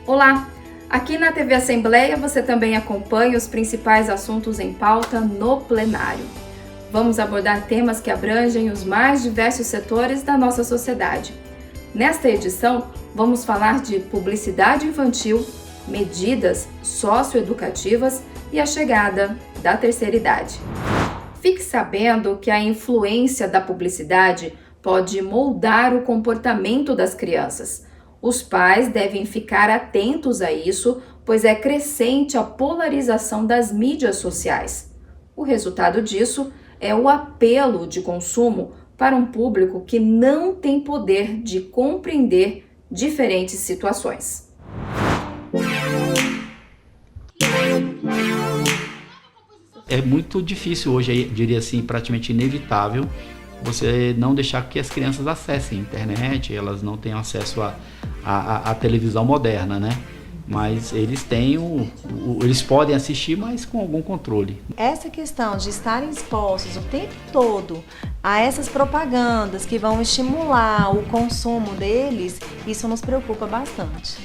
Olá! Aqui na TV Assembleia você também acompanha os principais assuntos em pauta no plenário. Vamos abordar temas que abrangem os mais diversos setores da nossa sociedade. Nesta edição, vamos falar de publicidade infantil, medidas socioeducativas e a chegada da terceira idade. Fique sabendo que a influência da publicidade pode moldar o comportamento das crianças. Os pais devem ficar atentos a isso, pois é crescente a polarização das mídias sociais. O resultado disso é o apelo de consumo para um público que não tem poder de compreender diferentes situações. É muito difícil hoje, eu diria assim, praticamente inevitável, você não deixar que as crianças acessem a internet, elas não tenham acesso à televisão moderna, né? Mas eles têm eles podem assistir, mas com algum controle. Essa questão de estarem expostos o tempo todo a essas propagandas que vão estimular o consumo deles, isso nos preocupa bastante.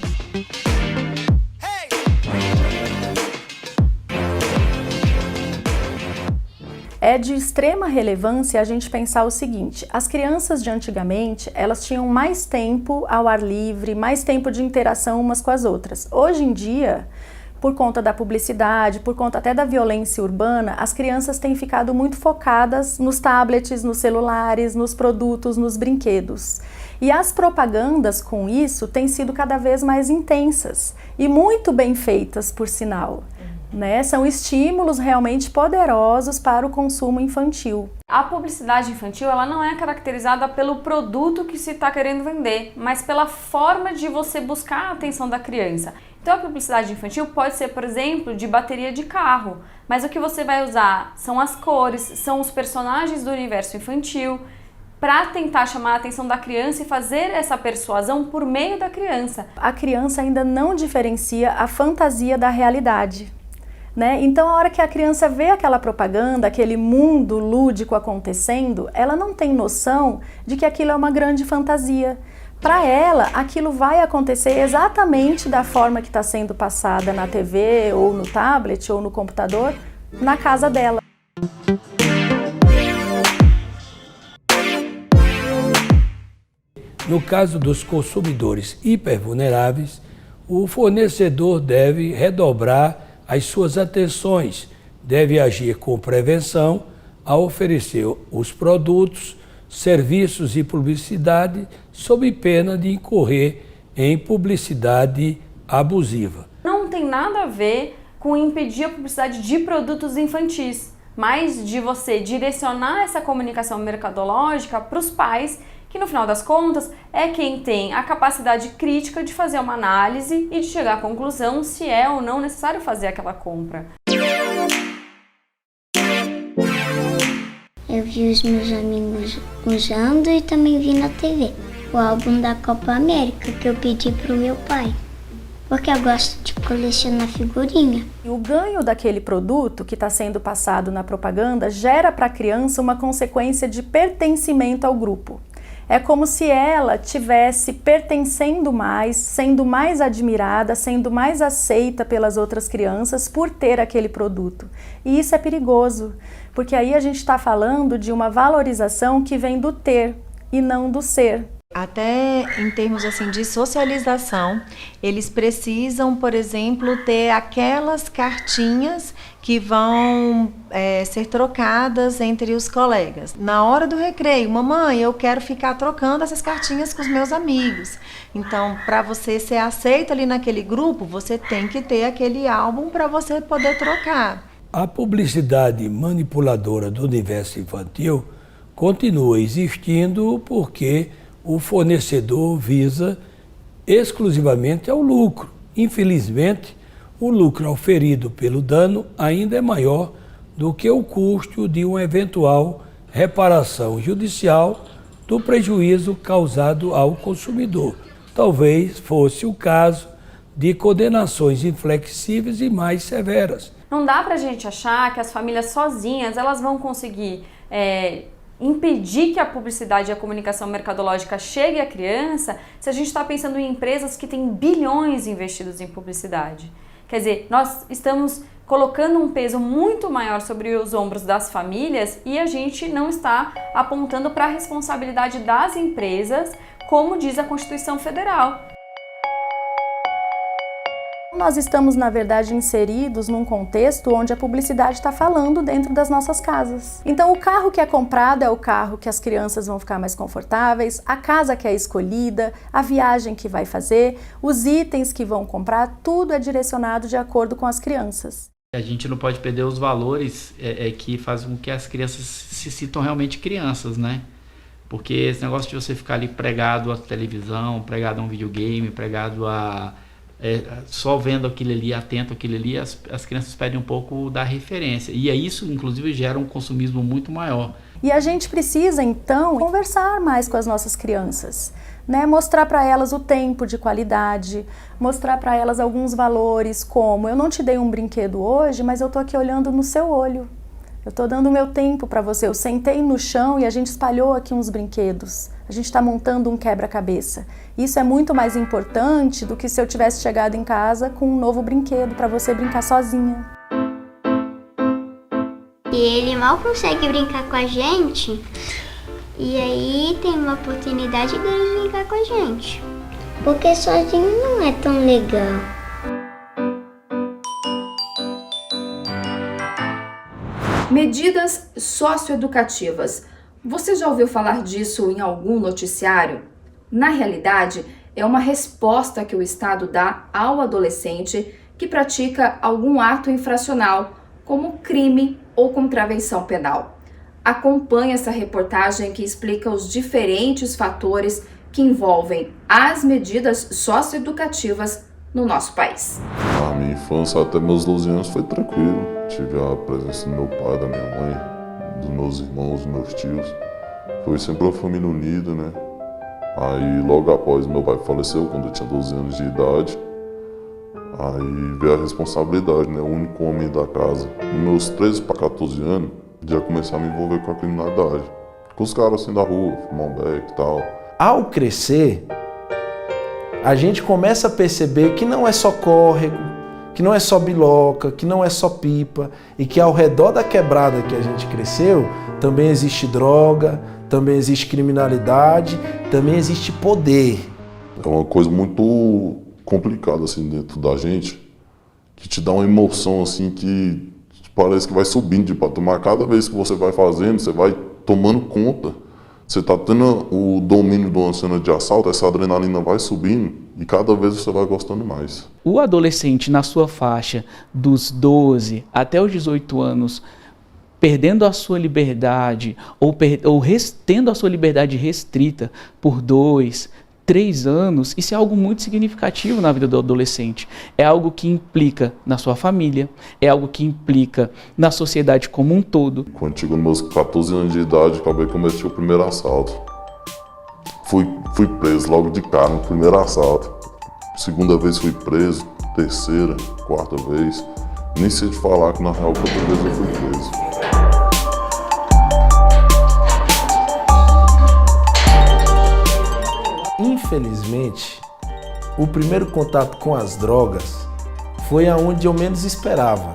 É de extrema relevância a gente pensar o seguinte: as crianças de antigamente, elas tinham mais tempo ao ar livre, mais tempo de interação umas com as outras. Hoje em dia, por conta da publicidade, por conta até da violência urbana, as crianças têm ficado muito focadas nos tablets, nos celulares, nos produtos, nos brinquedos. E as propagandas com isso têm sido cada vez mais intensas e muito bem feitas, por sinal. São estímulos realmente poderosos para o consumo infantil. A publicidade infantil ela não é caracterizada pelo produto que se está querendo vender, mas pela forma de você buscar a atenção da criança. Então a publicidade infantil pode ser, por exemplo, de bateria de carro, mas o que você vai usar são as cores, são os personagens do universo infantil, para tentar chamar a atenção da criança e fazer essa persuasão por meio da criança. A criança ainda não diferencia a fantasia da realidade. Então, a hora que a criança vê aquela propaganda, aquele mundo lúdico acontecendo, ela não tem noção de que aquilo é uma grande fantasia. Para ela, aquilo vai acontecer exatamente da forma que está sendo passada na TV, ou no tablet, ou no computador, na casa dela. No caso dos consumidores hipervulneráveis, o fornecedor deve redobrar as suas atenções, deve agir com prevenção ao oferecer os produtos, serviços e publicidade sob pena de incorrer em publicidade abusiva. Não tem nada a ver com impedir a publicidade de produtos infantis, mas de você direcionar essa comunicação mercadológica para os pais, que no final das contas é quem tem a capacidade crítica de fazer uma análise e de chegar à conclusão se é ou não necessário fazer aquela compra. Eu vi os meus amigos usando e também vi na TV o álbum da Copa América que eu pedi para o meu pai, porque eu gosto de colecionar figurinha. O ganho daquele produto que está sendo passado na propaganda gera para a criança uma consequência de pertencimento ao grupo. É como se ela tivesse pertencendo mais, sendo mais admirada, sendo mais aceita pelas outras crianças por ter aquele produto. E isso é perigoso, porque aí a gente está falando de uma valorização que vem do ter e não do ser. Até em termos assim de socialização, eles precisam, por exemplo, ter aquelas cartinhas que vão ser trocadas entre os colegas. Na hora do recreio, mamãe, eu quero ficar trocando essas cartinhas com os meus amigos. Então, para você ser aceita ali naquele grupo, você tem que ter aquele álbum para você poder trocar. A publicidade manipuladora do universo infantil continua existindo porque o fornecedor visa exclusivamente ao lucro. Infelizmente, o lucro auferido pelo dano ainda é maior do que o custo de uma eventual reparação judicial do prejuízo causado ao consumidor. Talvez fosse o caso de condenações inflexíveis e mais severas. Não dá pra gente achar que as famílias sozinhas elas vão conseguir impedir que a publicidade e a comunicação mercadológica chegue à criança se a gente está pensando em empresas que têm bilhões investidos em publicidade. Quer dizer, nós estamos colocando um peso muito maior sobre os ombros das famílias e a gente não está apontando para a responsabilidade das empresas, como diz a Constituição Federal. Nós estamos, na verdade, inseridos num contexto onde a publicidade está falando dentro das nossas casas. Então, o carro que é comprado é o carro que as crianças vão ficar mais confortáveis, a casa que é escolhida, a viagem que vai fazer, os itens que vão comprar, tudo é direcionado de acordo com as crianças. A gente não pode perder os valores que fazem com que as crianças se sintam realmente crianças, né? Porque esse negócio de você ficar ali pregado à televisão, pregado a um videogame, pregado a... só vendo aquilo ali, atento àquilo ali, as crianças perdem um pouco da referência. E isso, inclusive, gera um consumismo muito maior. E a gente precisa, então, conversar mais com as nossas crianças, né? Mostrar para elas o tempo de qualidade, mostrar para elas alguns valores, como eu não te dei um brinquedo hoje, mas eu estou aqui olhando no seu olho. Eu estou dando o meu tempo para você. Eu sentei no chão e a gente espalhou aqui uns brinquedos. A gente está montando um quebra-cabeça. Isso é muito mais importante do que se eu tivesse chegado em casa com um novo brinquedo para você brincar sozinha. E ele mal consegue brincar com a gente. E aí tem uma oportunidade dele brincar com a gente. Porque sozinho não é tão legal. Medidas socioeducativas. Você já ouviu falar disso em algum noticiário? Na realidade, é uma resposta que o Estado dá ao adolescente que pratica algum ato infracional, como crime ou contravenção penal. Acompanhe essa reportagem que explica os diferentes fatores que envolvem as medidas socioeducativas no nosso país. A minha infância até meus 12 anos foi tranquilo. Tive a presença do meu pai, da minha mãe, dos meus irmãos, dos meus tios. Foi sempre uma família unida, né? Aí logo após meu pai faleceu, quando eu tinha 12 anos de idade, aí veio a responsabilidade, né? O único homem da casa. Nos meus 13 para 14 anos, já comecei a me envolver com a criminalidade. Com os caras assim da rua, fumar um beck e tal. Ao crescer, a gente começa a perceber que não é só córrego, que não é só biloca, que não é só pipa, e que ao redor da quebrada que a gente cresceu, também existe droga, também existe criminalidade, também existe poder. É uma coisa muito complicada assim dentro da gente, que te dá uma emoção assim que parece que vai subindo de patamar. Cada vez que você vai fazendo, você vai tomando conta. Você está tendo o domínio de uma cena de assalto, essa adrenalina vai subindo e cada vez você vai gostando mais. O adolescente na sua faixa dos 12 até os 18 anos, perdendo a sua liberdade ou tendo a sua liberdade restrita por 2, 3 anos, isso é algo muito significativo na vida do adolescente. É algo que implica na sua família, é algo que implica na sociedade como um todo. Quando chegou nos meus 14 anos de idade, acabei de cometer o primeiro assalto. Fui preso logo de cara no primeiro assalto. Segunda vez fui preso, terceira, quarta vez. Nem sei te falar que na real, outra vez eu fui preso. Infelizmente, o primeiro contato com as drogas foi aonde eu menos esperava,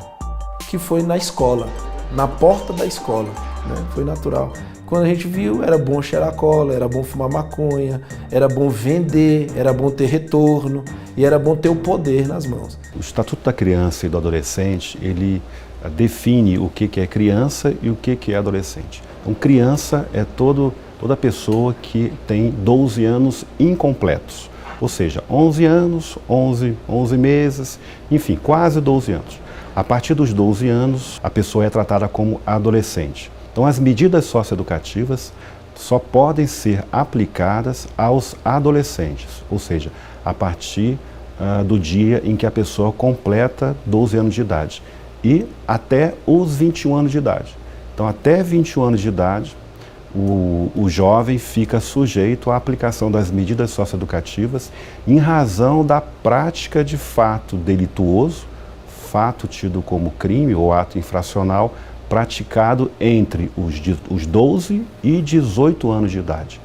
que foi na escola, na porta da escola, né? Foi natural. Quando a gente viu, era bom cheirar cola, era bom fumar maconha, era bom vender, era bom ter retorno e era bom ter o poder nas mãos. O Estatuto da Criança e do Adolescente, ele define o que é criança e o que é adolescente. Então, criança é toda pessoa que tem 12 anos incompletos, ou seja, 11 anos, 11 meses, enfim, quase 12 anos. A partir dos 12 anos, a pessoa é tratada como adolescente. Então, as medidas socioeducativas só podem ser aplicadas aos adolescentes, ou seja, a partir do dia em que a pessoa completa 12 anos de idade e até os 21 anos de idade. Então, até 21 anos de idade, o jovem fica sujeito à aplicação das medidas socioeducativas em razão da prática de fato delituoso, fato tido como crime ou ato infracional, praticado entre os 12 e 18 anos de idade.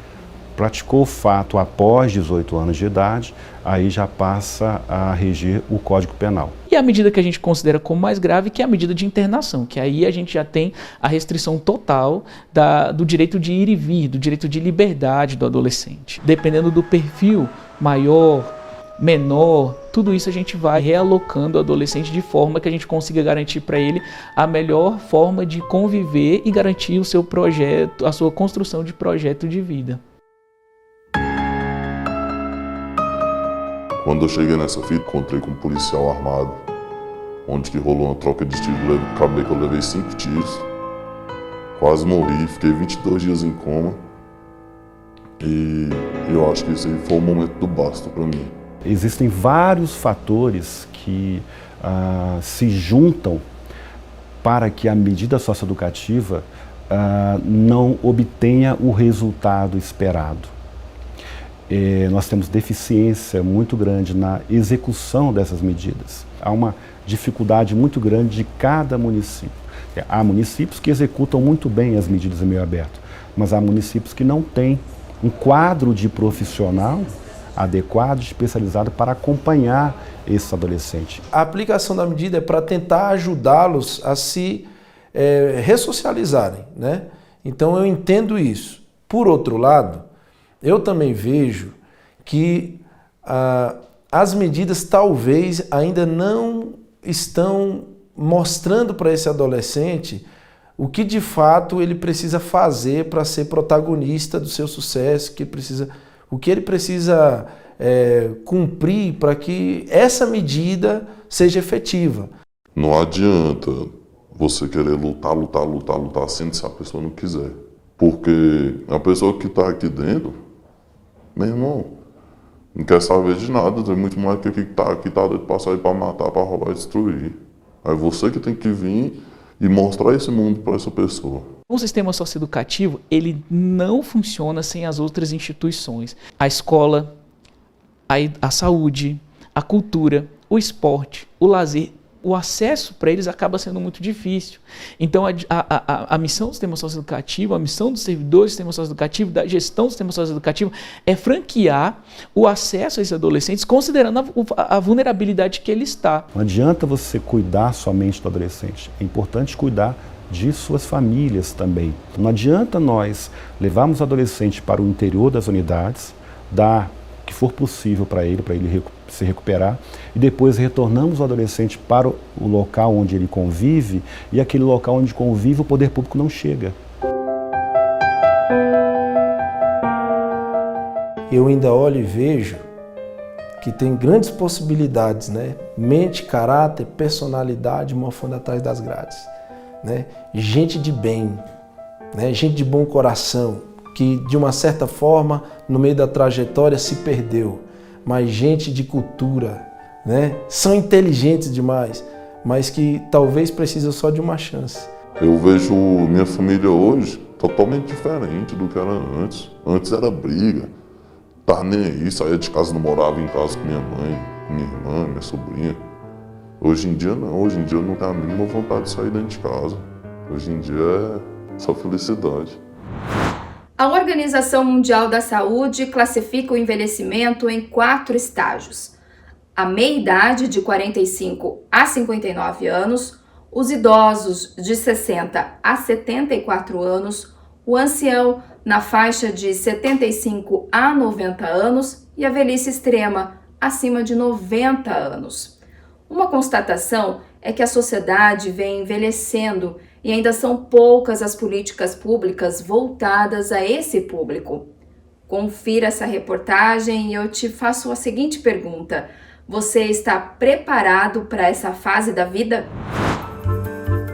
Praticou o fato após 18 anos de idade, aí já passa a reger o Código Penal. E a medida que a gente considera como mais grave, que é a medida de internação, que aí a gente já tem a restrição total do direito de ir e vir, do direito de liberdade do adolescente. Dependendo do perfil maior, menor, tudo isso a gente vai realocando o adolescente de forma que a gente consiga garantir para ele a melhor forma de conviver e garantir o seu projeto, a sua construção de projeto de vida. Quando eu cheguei nessa fita, encontrei com um policial armado, onde que rolou uma troca de tiros, acabei que eu levei 5 tiros, quase morri, fiquei 22 dias em coma, e eu acho que esse aí foi o momento do basta para mim. Existem vários fatores que se juntam para que a medida socioeducativa não obtenha o resultado esperado. Nós temos deficiência muito grande na execução dessas medidas. Há uma dificuldade muito grande de cada município. Há municípios que executam muito bem as medidas em meio aberto, mas há municípios que não têm um quadro de profissional adequado, especializado para acompanhar esse adolescente. A aplicação da medida é para tentar ajudá-los a se ressocializarem, né? Então eu entendo isso. Por outro lado, eu também vejo que as medidas talvez ainda não estão mostrando para esse adolescente o que de fato ele precisa fazer para ser protagonista do seu sucesso, o que ele precisa cumprir para que essa medida seja efetiva. Não adianta você querer lutar sendo se a pessoa não quiser. Porque a pessoa que está aqui dentro, meu irmão, não quer saber de nada, tem muito mais que está dentro para sair para matar, para roubar e destruir. É você que tem que vir e mostrar esse mundo para essa pessoa. O sistema socioeducativo, ele não funciona sem as outras instituições. A escola, a saúde, a cultura, o esporte, o lazer, o acesso para eles acaba sendo muito difícil. Então, a missão do sistema socioeducativo, a missão dos servidores do sistema socioeducativo, da gestão do sistema socioeducativo, é franquear o acesso a esses adolescentes, considerando a vulnerabilidade que ele está. Não adianta você cuidar somente do adolescente, é importante cuidar de suas famílias também. Não adianta nós levarmos o adolescente para o interior das unidades, dar o que for possível para ele se recuperar, e depois retornamos o adolescente para o local onde ele convive, e aquele local onde convive o poder público não chega. Eu ainda olho e vejo que tem grandes possibilidades, né? Mente, caráter, personalidade mofando atrás das grades, né? Gente de bem, né? Gente de bom coração, que de uma certa forma no meio da trajetória se perdeu, mas gente de cultura, né? São inteligentes demais, mas que talvez precisam só de uma chance. Eu vejo minha família hoje totalmente diferente do que era antes. Antes era briga, tá nem aí, saía de casa, não morava em casa com minha mãe, minha irmã, minha sobrinha. Hoje em dia não, hoje em dia eu não tenho a mínima vontade de sair dentro de casa. Hoje em dia é só felicidade. A Organização Mundial da Saúde classifica o envelhecimento em 4 estágios: a meia-idade de 45 a 59 anos, os idosos de 60 a 74 anos, o ancião na faixa de 75 a 90 anos e a velhice extrema acima de 90 anos. Uma constatação é que a sociedade vem envelhecendo e ainda são poucas as políticas públicas voltadas a esse público. Confira essa reportagem e eu te faço a seguinte pergunta: você está preparado para essa fase da vida?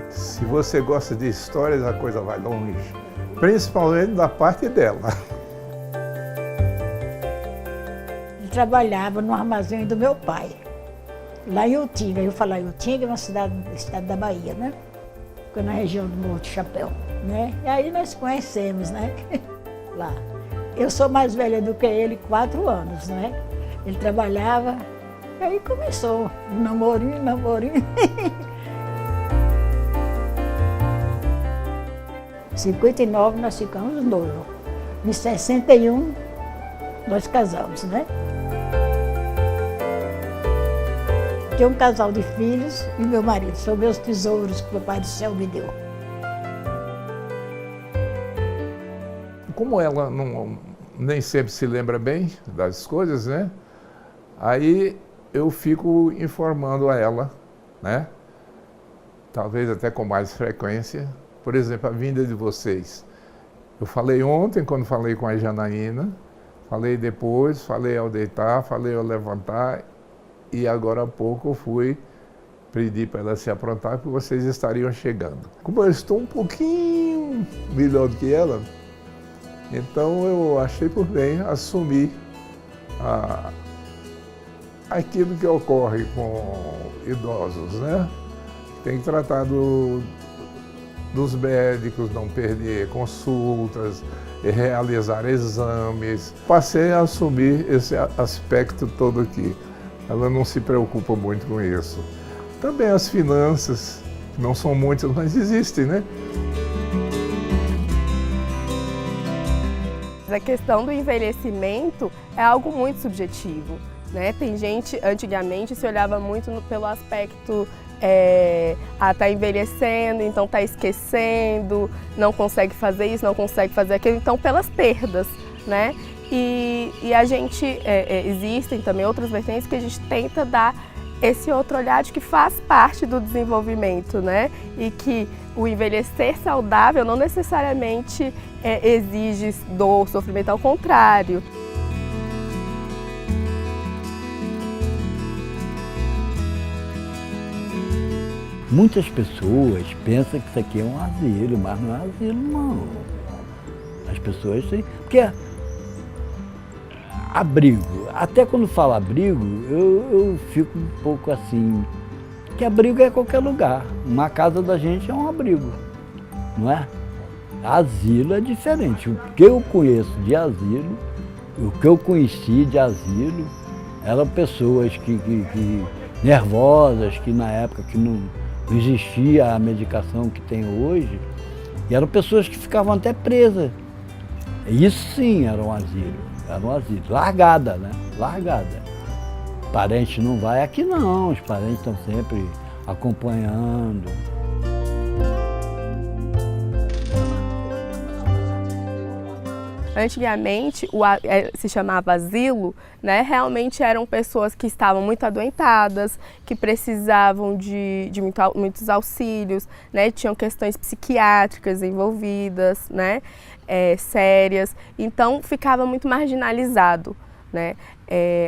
Se você gosta de histórias, a coisa vai longe, principalmente da parte dela. Eu trabalhava no armazém do meu pai, lá em Utinga. Eu falo Utinga, é uma cidade do estado da Bahia, né? Ficou na região do Morro do Chapéu, né? E aí nós conhecemos, né? Lá. Eu sou mais velha do que ele, 4 anos, né? Ele trabalhava, e aí começou, namorinho. 59 nós ficamos noivos. Em 61 nós casamos, né? Tinha um casal de filhos e meu marido, são meus tesouros que o Pai do Céu me deu. Como ela nem sempre se lembra bem das coisas, né? Aí eu fico informando a ela, né? Talvez até com mais frequência. Por exemplo, a vinda de vocês. Eu falei ontem, quando falei com a Janaína, falei depois, falei ao deitar, falei ao levantar, e agora há pouco eu fui pedir para ela se aprontar, porque vocês estariam chegando. Como eu estou um pouquinho melhor do que ela, então eu achei por bem assumir aquilo que ocorre com idosos, né? Tem que tratar dos médicos, não perder consultas, realizar exames. Passei a assumir esse aspecto todo aqui. Ela não se preocupa muito com isso. Também as finanças, não são muitas, mas existem, né? A questão do envelhecimento é algo muito subjetivo, né? Tem gente, antigamente, se olhava muito pelo aspecto tá envelhecendo, então tá esquecendo, não consegue fazer isso, não consegue fazer aquilo, então pelas perdas, né? E a gente, existem também outras vertentes que a gente tenta dar esse outro olhar de que faz parte do desenvolvimento, né? E que o envelhecer saudável não necessariamente exige dor, sofrimento, ao contrário. Muitas pessoas pensam que isso aqui é um asilo, mas não é asilo, não. As pessoas têm... Porque abrigo, até quando falo abrigo, eu fico um pouco assim, que abrigo é qualquer lugar. Uma casa da gente é um abrigo, não é? Asilo é diferente. O que eu conheço de asilo, o que eu conheci de asilo, eram pessoas que nervosas, que na época que não existia a medicação que tem hoje, e eram pessoas que ficavam até presas. Isso sim era um asilo. Era um asilo, largada, né? Largada. Parente não vai aqui não, os parentes estão sempre acompanhando. Antigamente, se chamava asilo, né? Realmente eram pessoas que estavam muito adoentadas, que precisavam de muitos auxílios, né? Tinham questões psiquiátricas envolvidas, né? Sérias, então ficava muito marginalizado, né?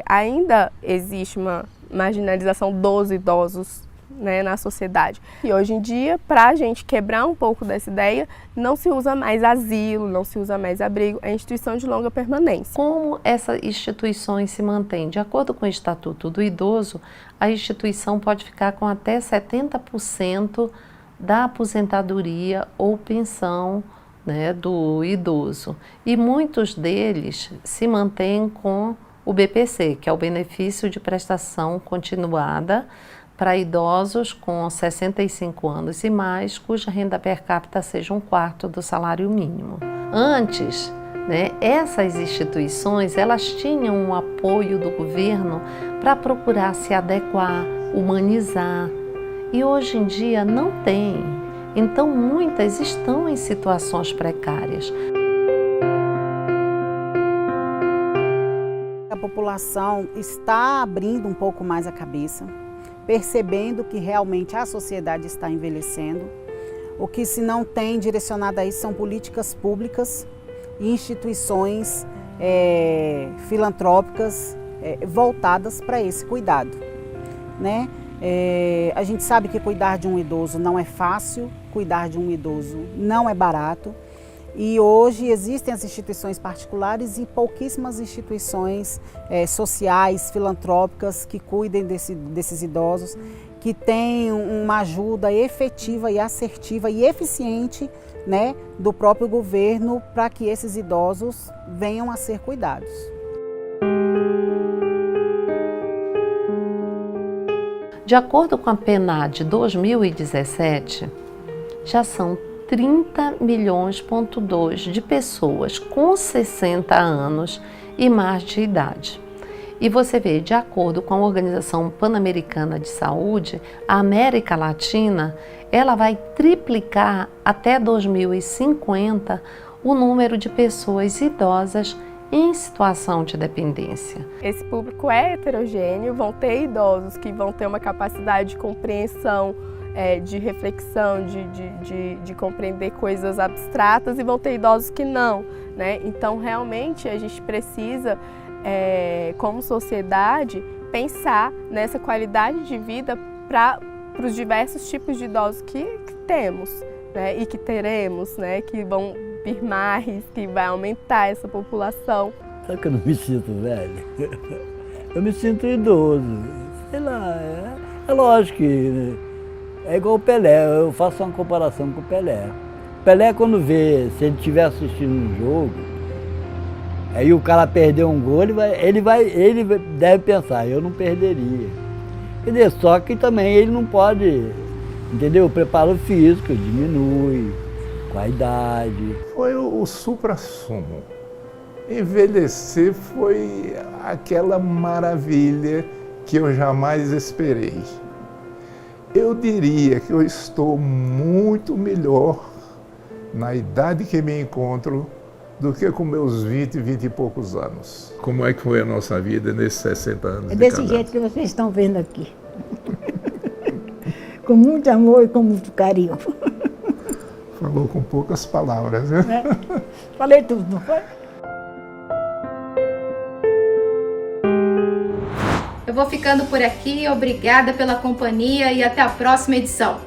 Ainda existe uma marginalização dos idosos, né, na sociedade. E hoje em dia, para a gente quebrar um pouco dessa ideia, não se usa mais asilo, não se usa mais abrigo, é instituição de longa permanência. Como essas instituições se mantêm? De acordo com o Estatuto do Idoso, a instituição pode ficar com até 70% da aposentadoria ou pensão, né, do idoso. E muitos deles se mantêm com o BPC, que é o benefício de prestação continuada para idosos com 65 anos e mais, cuja renda per capita seja 1/4 do salário mínimo. Antes, né, essas instituições, elas tinham um apoio do governo para procurar se adequar, humanizar, e hoje em dia não tem. Então, muitas estão em situações precárias. A população está abrindo um pouco mais a cabeça, percebendo que realmente a sociedade está envelhecendo. O que se não tem direcionado a isso são políticas públicas e instituições filantrópicas voltadas para esse cuidado, né? A gente sabe que cuidar de um idoso não é fácil, cuidar de um idoso não é barato. E hoje existem as instituições particulares e pouquíssimas instituições sociais, filantrópicas que cuidem desses idosos, que têm uma ajuda efetiva e assertiva e eficiente, né, do próprio governo para que esses idosos venham a ser cuidados. De acordo com a PNAD 2017, já são 30,2 milhões de pessoas com 60 anos e mais de idade. E você vê, de acordo com a Organização Pan-Americana de Saúde, a América Latina, ela vai triplicar até 2050 o número de pessoas idosas em situação de dependência. Esse público é heterogêneo, vão ter idosos que vão ter uma capacidade de compreensão, de reflexão, de compreender coisas abstratas, e vão ter idosos que não, né? Então, realmente, a gente precisa, como sociedade, pensar nessa qualidade de vida para os diversos tipos de idosos que temos, né? E que teremos, né? Que vão vir mais, que vai aumentar essa população. Sabe que eu não me sinto velho? Eu me sinto idoso. Sei lá, é lógico que é igual o Pelé. Eu faço uma comparação com o Pelé. O Pelé, quando vê, se ele estiver assistindo um jogo, aí o cara perdeu um gol, ele deve pensar, eu não perderia. Quer dizer, só que também ele não pode, entendeu? O preparo físico diminui com a idade. Foi o suprassumo. Envelhecer foi aquela maravilha que eu jamais esperei. Eu diria que eu estou muito melhor na idade que me encontro do que com meus 20 e poucos anos. Como é que foi a nossa vida nesses 60 anos? É desse jeito que vocês estão vendo aqui. Com muito amor e com muito carinho. Falou com poucas palavras, né? Falei tudo, não foi? Eu vou ficando por aqui, obrigada pela companhia e até a próxima edição.